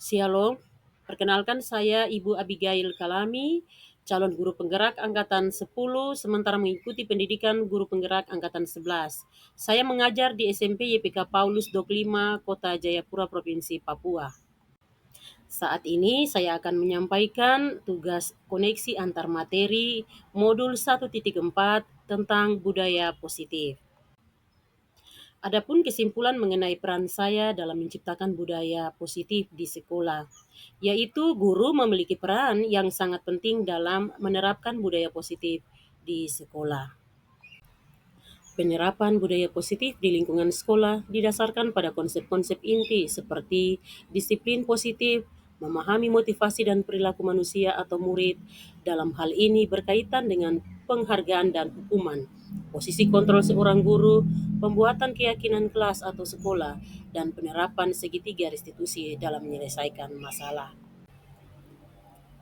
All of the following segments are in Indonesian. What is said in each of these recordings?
Shalom, perkenalkan saya Ibu Abigail Kalami, calon guru penggerak Angkatan 10, sementara mengikuti pendidikan guru penggerak Angkatan 11. Saya mengajar di SMP YPK Paulus 25, Kota Jayapura, Provinsi Papua. Saat ini saya akan menyampaikan tugas koneksi antar materi modul 1.4 tentang budaya positif. Adapun kesimpulan mengenai peran saya dalam menciptakan budaya positif di sekolah, yaitu guru memiliki peran yang sangat penting dalam menerapkan budaya positif di sekolah. Penerapan budaya positif di lingkungan sekolah didasarkan pada konsep-konsep inti seperti disiplin positif, memahami motivasi dan perilaku manusia atau murid. Dalam hal ini berkaitan dengan penghargaan dan hukuman, posisi kontrol seorang guru, pembuatan keyakinan kelas atau sekolah, dan penerapan segitiga restitusi dalam menyelesaikan masalah.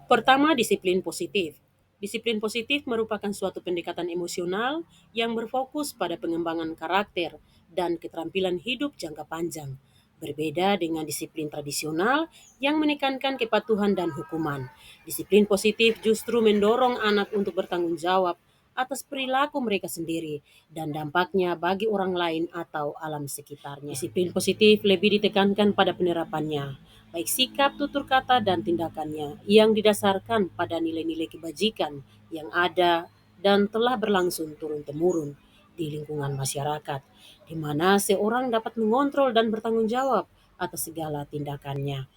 Pertama, disiplin positif. Disiplin positif merupakan suatu pendekatan emosional yang berfokus pada pengembangan karakter dan keterampilan hidup jangka panjang. Berbeda dengan disiplin tradisional yang menekankan kepatuhan dan hukuman. Disiplin positif justru mendorong anak untuk bertanggung jawab atas perilaku mereka sendiri dan dampaknya bagi orang lain atau alam sekitarnya. Disiplin positif lebih ditekankan pada penerapannya, baik sikap, tutur kata, dan tindakannya yang didasarkan pada nilai-nilai kebajikan yang ada dan telah berlangsung turun-temurun di lingkungan masyarakat, di mana seorang dapat mengontrol dan bertanggung jawab atas segala tindakannya.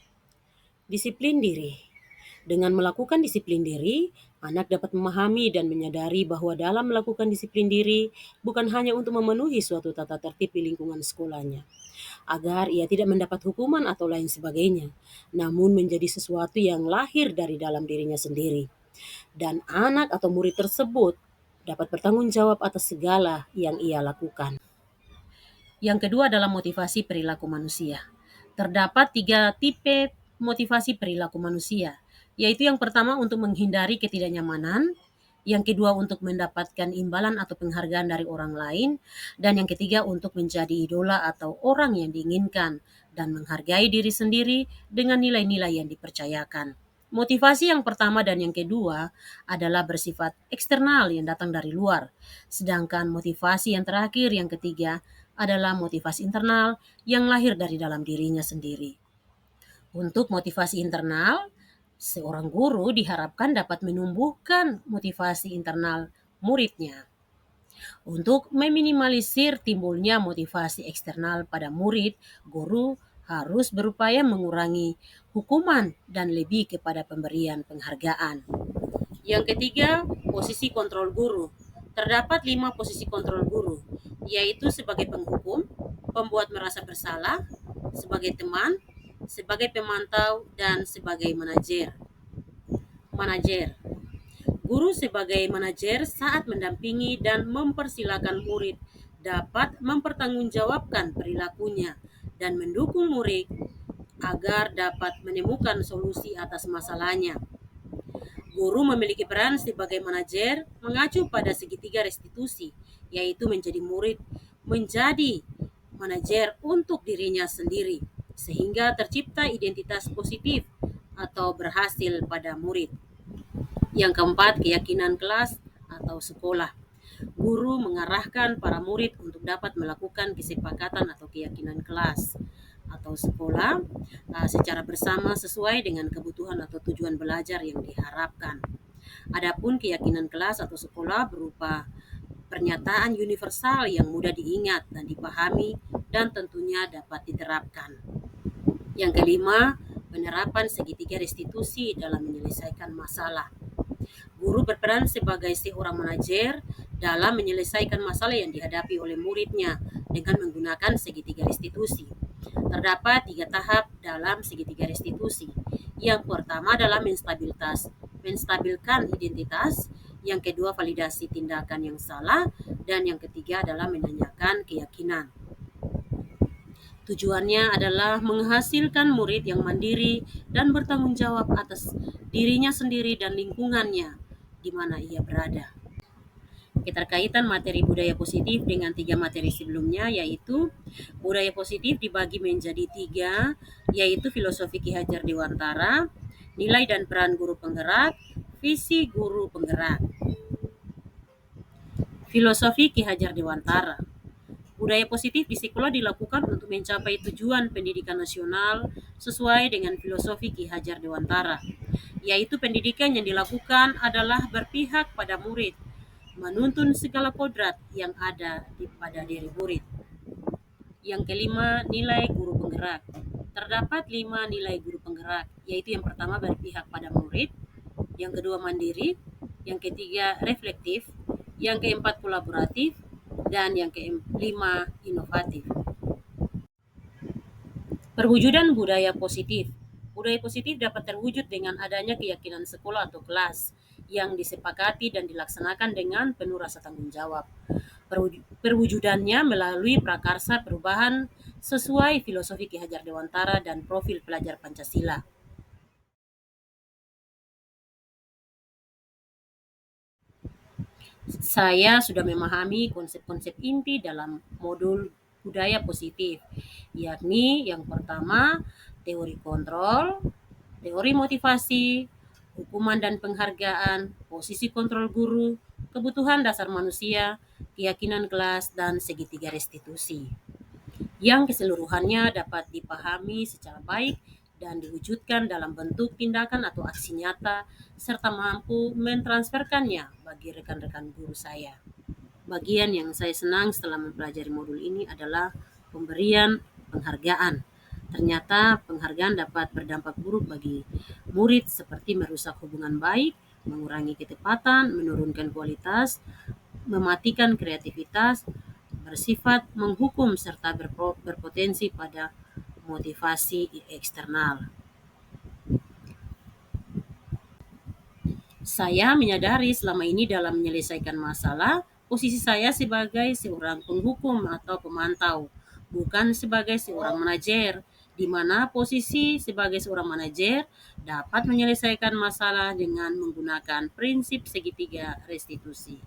Disiplin diri. Dengan melakukan disiplin diri, anak dapat memahami dan menyadari bahwa dalam melakukan disiplin diri bukan hanya untuk memenuhi suatu tata tertib di lingkungan sekolahnya, agar ia tidak mendapat hukuman atau lain sebagainya, namun menjadi sesuatu yang lahir dari dalam dirinya sendiri. Dan anak atau murid tersebut dapat bertanggung jawab atas segala yang ia lakukan. Yang kedua adalah motivasi perilaku manusia. Terdapat 3 tipe motivasi perilaku manusia, yaitu yang pertama untuk menghindari ketidaknyamanan, yang kedua untuk mendapatkan imbalan atau penghargaan dari orang lain, dan yang ketiga untuk menjadi idola atau orang yang diinginkan dan menghargai diri sendiri dengan nilai-nilai yang dipercayakan. Motivasi yang pertama dan yang kedua adalah bersifat eksternal yang datang dari luar, sedangkan motivasi yang terakhir yang ketiga adalah motivasi internal yang lahir dari dalam dirinya sendiri. Untuk motivasi internal, seorang guru diharapkan dapat menumbuhkan motivasi internal muridnya. Untuk meminimalisir timbulnya motivasi eksternal pada murid, guru harus berupaya mengurangi hukuman dan lebih kepada pemberian penghargaan. Yang ketiga, posisi kontrol guru. Terdapat 5 posisi kontrol guru, yaitu sebagai penghukum, pembuat merasa bersalah, sebagai teman, sebagai pemantau, dan sebagai manajer. Guru sebagai manajer saat mendampingi dan mempersilakan murid dapat mempertanggungjawabkan perilakunya dan mendukung murid agar dapat menemukan solusi atas masalahnya. Guru memiliki peran sebagai manajer mengacu pada segitiga restitusi, yaitu menjadi murid menjadi manajer untuk dirinya sendiri, sehingga tercipta identitas positif atau berhasil pada murid. Yang keempat, keyakinan kelas atau sekolah. Guru mengarahkan para murid untuk dapat melakukan kesepakatan atau keyakinan kelas atau sekolah secara bersama sesuai dengan kebutuhan atau tujuan belajar yang diharapkan. Adapun keyakinan kelas atau sekolah berupa pernyataan universal yang mudah diingat dan dipahami dan tentunya dapat diterapkan. Yang kelima, penerapan segitiga restitusi dalam menyelesaikan masalah. Guru berperan sebagai seorang manajer dalam menyelesaikan masalah yang dihadapi oleh muridnya dengan menggunakan segitiga restitusi. Terdapat 3 tahap dalam segitiga restitusi. Yang pertama adalah menstabilkan identitas, yang kedua validasi tindakan yang salah, dan yang ketiga adalah menanyakan keyakinan. Tujuannya adalah menghasilkan murid yang mandiri dan bertanggung jawab atas dirinya sendiri dan lingkungannya di mana ia berada. Keterkaitan materi budaya positif dengan tiga materi sebelumnya, yaitu budaya positif dibagi menjadi tiga, yaitu filosofi Ki Hajar Dewantara, nilai dan peran guru penggerak, visi guru penggerak. Filosofi Ki Hajar Dewantara. Budaya positif di sekolah dilakukan untuk mencapai tujuan pendidikan nasional sesuai dengan filosofi Ki Hajar Dewantara, yaitu pendidikan yang dilakukan adalah berpihak pada murid, menuntun segala kodrat yang ada pada diri murid. Yang kelima, nilai guru penggerak. Terdapat 5 nilai guru penggerak, yaitu yang pertama berpihak pada murid, yang kedua mandiri, yang ketiga reflektif, yang keempat kolaboratif, dan yang kelima inovatif. Perwujudan budaya positif. Budaya positif dapat terwujud dengan adanya keyakinan sekolah atau kelas yang disepakati dan dilaksanakan dengan penuh rasa tanggung jawab. Perwujudannya melalui prakarsa perubahan sesuai filosofi Ki Hajar Dewantara dan profil pelajar Pancasila. Saya sudah memahami konsep-konsep inti dalam modul budaya positif, yakni yang pertama teori kontrol, teori motivasi, hukuman dan penghargaan, posisi kontrol guru, kebutuhan dasar manusia, keyakinan kelas, dan segitiga restitusi, yang keseluruhannya dapat dipahami secara baik dan diwujudkan dalam bentuk tindakan atau aksi nyata, serta mampu mentransferkannya bagi rekan-rekan guru saya. Bagian yang saya senang setelah mempelajari modul ini adalah pemberian penghargaan. Ternyata penghargaan dapat berdampak buruk bagi murid seperti merusak hubungan baik, mengurangi ketepatan, menurunkan kualitas, mematikan kreativitas, bersifat menghukum serta berpotensi pada motivasi eksternal. Saya menyadari selama ini dalam menyelesaikan masalah, posisi saya sebagai seorang penghukum atau pemantau, bukan sebagai seorang manajer, di mana posisi sebagai seorang manajer dapat menyelesaikan masalah dengan menggunakan prinsip segitiga restitusi.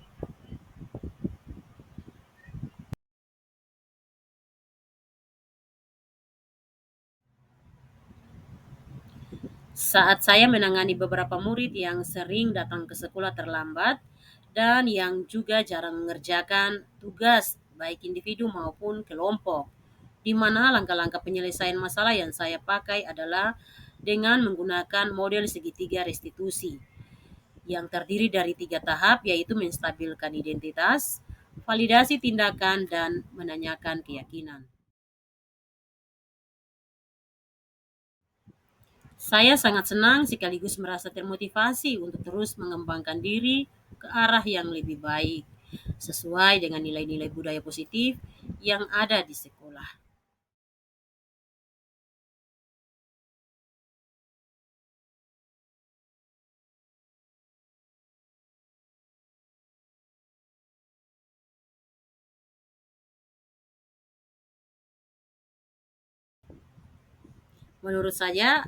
Saat saya menangani beberapa murid yang sering datang ke sekolah terlambat dan yang juga jarang mengerjakan tugas baik individu maupun kelompok, di mana langkah-langkah penyelesaian masalah yang saya pakai adalah dengan menggunakan model segitiga restitusi yang terdiri dari 3 tahap, yaitu menstabilkan identitas, validasi tindakan, dan menanyakan keyakinan. Saya sangat senang sekaligus merasa termotivasi untuk terus mengembangkan diri ke arah yang lebih baik, sesuai dengan nilai-nilai budaya positif yang ada di sekolah. Menurut saya,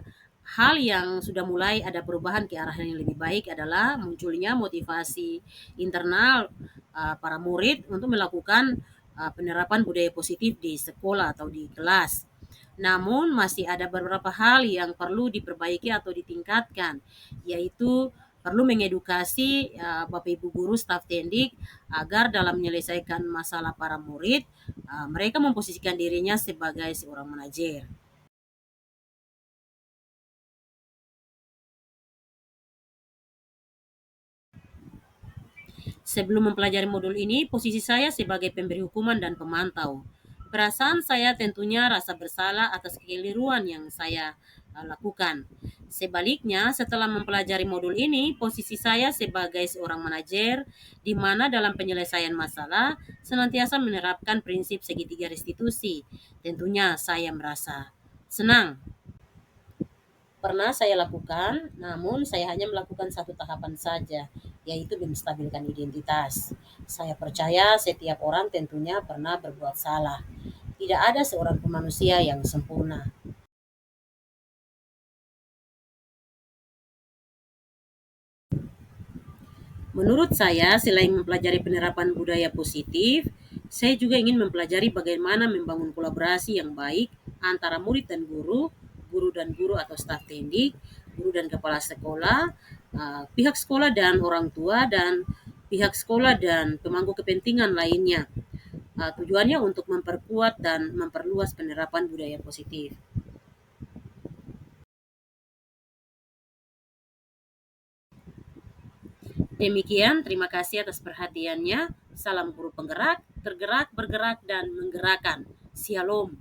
hal yang sudah mulai ada perubahan ke arah yang lebih baik adalah munculnya motivasi internal para murid untuk melakukan penerapan budaya positif di sekolah atau di kelas. Namun masih ada beberapa hal yang perlu diperbaiki atau ditingkatkan, yaitu perlu mengedukasi Bapak Ibu guru staf tendik agar dalam menyelesaikan masalah para murid, mereka memposisikan dirinya sebagai seorang manajer. Sebelum mempelajari modul ini, posisi saya sebagai pemberi hukuman dan pemantau. Perasaan saya tentunya rasa bersalah atas kekeliruan yang saya lakukan. Sebaliknya, setelah mempelajari modul ini, posisi saya sebagai seorang manajer di mana dalam penyelesaian masalah senantiasa menerapkan prinsip segitiga restitusi. Tentunya saya merasa senang. Pernah saya lakukan, namun saya hanya melakukan satu tahapan saja, yaitu menstabilkan identitas. Saya percaya setiap orang tentunya pernah berbuat salah. Tidak ada seorang pun manusia yang sempurna. Menurut saya, selain mempelajari penerapan budaya positif, saya juga ingin mempelajari bagaimana membangun kolaborasi yang baik antara murid dan guru, guru dan guru atau staf didik, guru dan kepala sekolah, pihak sekolah dan orang tua, dan pihak sekolah dan pemangku kepentingan lainnya. Tujuannya untuk memperkuat dan memperluas penerapan budaya positif. Demikian, terima kasih atas perhatiannya. Salam guru penggerak, tergerak, bergerak, dan menggerakkan. Shalom.